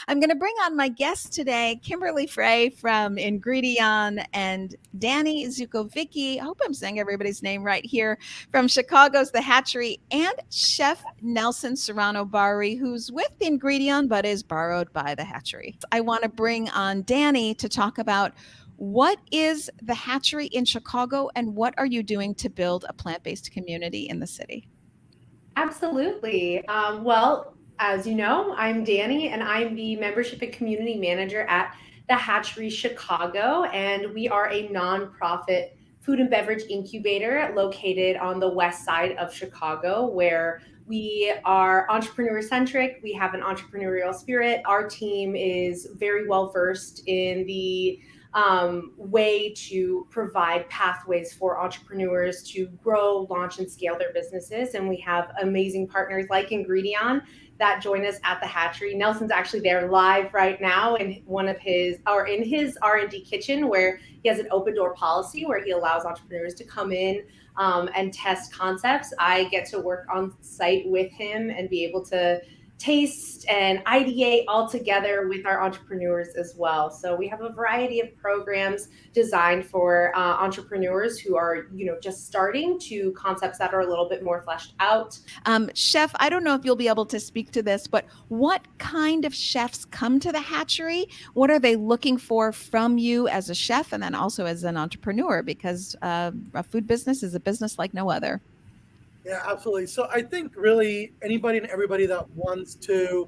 I'm going to bring on my guest today, Kimberly Frey from Ingredion and Dani Zuchovicki. I hope I'm saying everybody's name right here from Chicago's The Hatchery, and Chef Nelson Serrano Bahri, who's with Ingredion but is borrowed by The Hatchery. I want to bring on Dani to talk about what is The Hatchery in Chicago and what are you doing to build a plant-based community in the city? Absolutely. Well, as you know, I'm Dani, and I'm the membership and community manager at the Hatchery Chicago, and we are a nonprofit food and beverage incubator located on the west side of Chicago, where we are entrepreneur centric. We have an entrepreneurial spirit. Our team is very well versed in the way to provide pathways for entrepreneurs to grow, launch, and scale their businesses. And we have amazing partners like Ingredion that join us at the Hatchery. Nelson's actually there live right now in in his R&D kitchen, where he has an open door policy where he allows entrepreneurs to come in and test concepts. I get to work on site with him and be able to taste and ideate all together with our entrepreneurs as well. So we have a variety of programs designed for entrepreneurs who are, just starting, to concepts that are a little bit more fleshed out. Chef, I don't know if you'll be able to speak to this, but what kind of chefs come to the Hatchery? What are they looking for from you as a chef and then also as an entrepreneur? Because a food business is a business like no other. Yeah, absolutely. So I think really anybody and everybody that wants to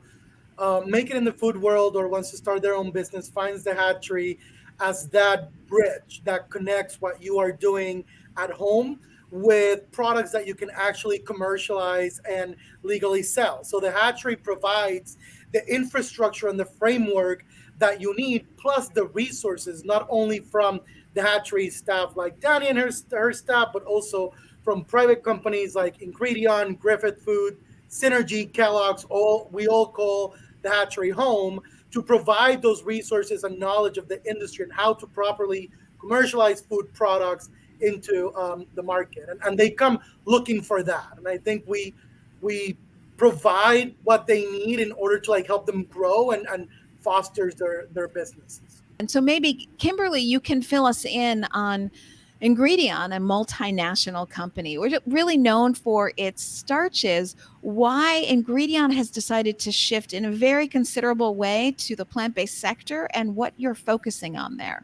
make it in the food world or wants to start their own business finds the Hatchery as that bridge that connects what you are doing at home with products that you can actually commercialize and legally sell. So the Hatchery provides the infrastructure and the framework that you need, plus the resources, not only from the Hatchery staff like Dani and her staff, but also from private companies like Ingredion, Griffith Food, Synergy, Kellogg's. We all call the Hatchery home, to provide those resources and knowledge of the industry and how to properly commercialize food products into the market. And they come looking for that. And I think we provide what they need in order to help them grow and foster their businesses. And so maybe, Kimberly, you can fill us in on Ingredion, a multinational company. We're really known for its starches. Why Ingredion has decided to shift in a very considerable way to the plant-based sector and what you're focusing on there.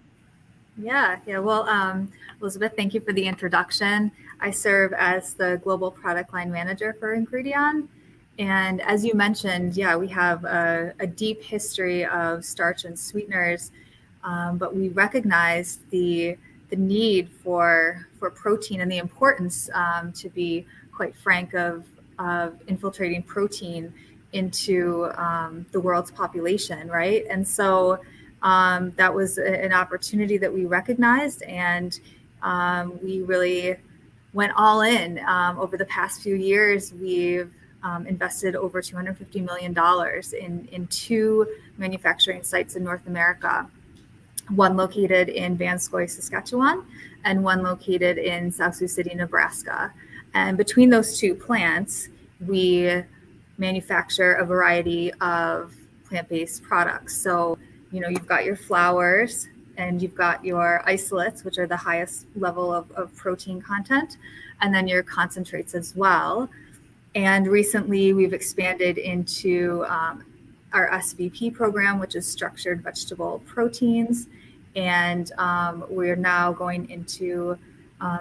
Yeah. Well, Elizabeth, thank you for the introduction. I serve as the global product line manager for Ingredion. And as you mentioned, we have a deep history of starch and sweeteners, but we recognize the need for protein and the importance, to be quite frank, of infiltrating protein into the world's population, right? And so that was an opportunity that we recognized, and we really went all in. Over the past few years, we've invested over $250 million in two manufacturing sites in North America. One located in Vanscoy, Saskatchewan, and one located in South Sioux City, Nebraska. And between those two plants, we manufacture a variety of plant-based products. So, you've got your flours and you've got your isolates, which are the highest level of protein content, and then your concentrates as well. And recently we've expanded into our SVP program, which is structured vegetable proteins. And we're now going into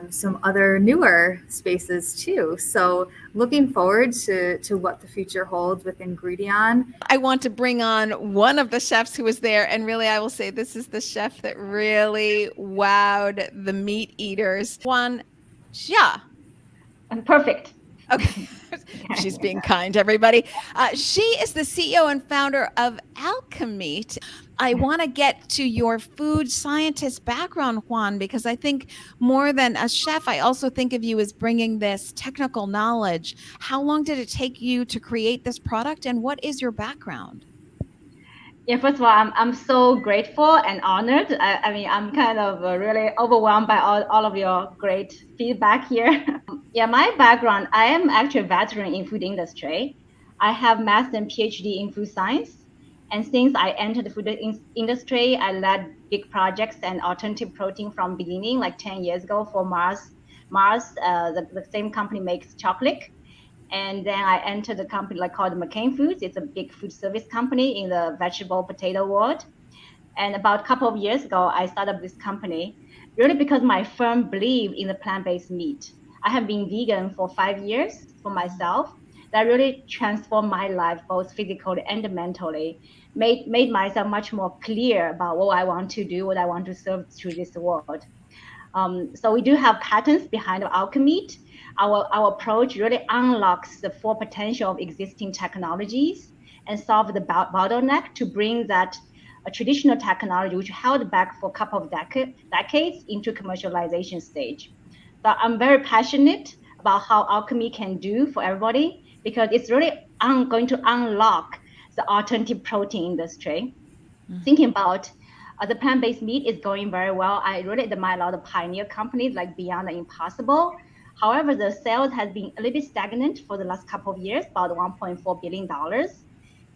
some other newer spaces too. So looking forward to what the future holds with Ingredion. I want to bring on one of the chefs who was there. And really, I will say this is the chef that really wowed the meat eaters. Huan Xia. Perfect. Okay. She's being kind, everybody. She is the CEO and founder of AlcheMeat. I want to get to your food scientist background, Huan, because I think more than a chef, I also think of you as bringing this technical knowledge. How long did it take you to create this product, and what is your background? Yeah, first of all, I'm so grateful and honored. I mean, I'm kind of really overwhelmed by all of your great feedback here. Yeah, my background, I am actually a veteran in food industry. I have master and PhD in food science, And since I entered the food industry, I led big projects and alternative protein from beginning, like 10 years ago for Mars. The same company makes chocolate. And then I entered a company called McCain Foods. It's a big food service company in the vegetable potato world. And about a couple of years ago, I started this company really because my firm believed in the plant-based meat. I have been vegan for 5 years for myself. That really transformed my life, both physically and mentally, made myself much more clear about what I want to do, what I want to serve to this world. So we do have patents behind AlcheMeat. Our approach really unlocks the full potential of existing technologies and solve the bottleneck to bring that a traditional technology which held back for a couple of decades into commercialization stage. So I'm very passionate about how Alchemy can do for everybody because it's really going to unlock the alternative protein industry. Thinking about the plant-based meat is going very well. I really admire a lot of pioneer companies like Beyond the Impossible. However, the sales has been a little bit stagnant for the last couple of years, about $1.4 billion.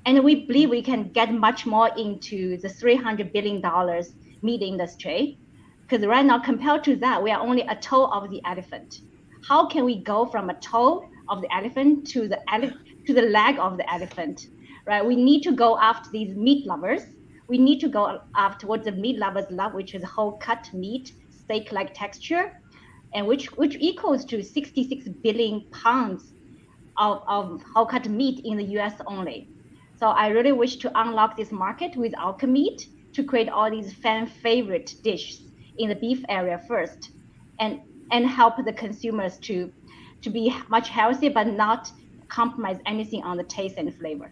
And we believe we can get much more into the $300 billion meat industry. Because right now, compared to that, we are only a toe of the elephant. How can we go from a toe of the elephant to the leg of the elephant, right? We need to go after these meat lovers. We need to go after what the meat lovers love, which is whole cut meat, steak-like texture, and which equals to 66 billion pounds of whole cut meat in the US only. So I really wish to unlock this market with AlcheMeat to create all these fan favorite dishes in the beef area first, and help the consumers to be much healthier, but not compromise anything on the taste and flavor.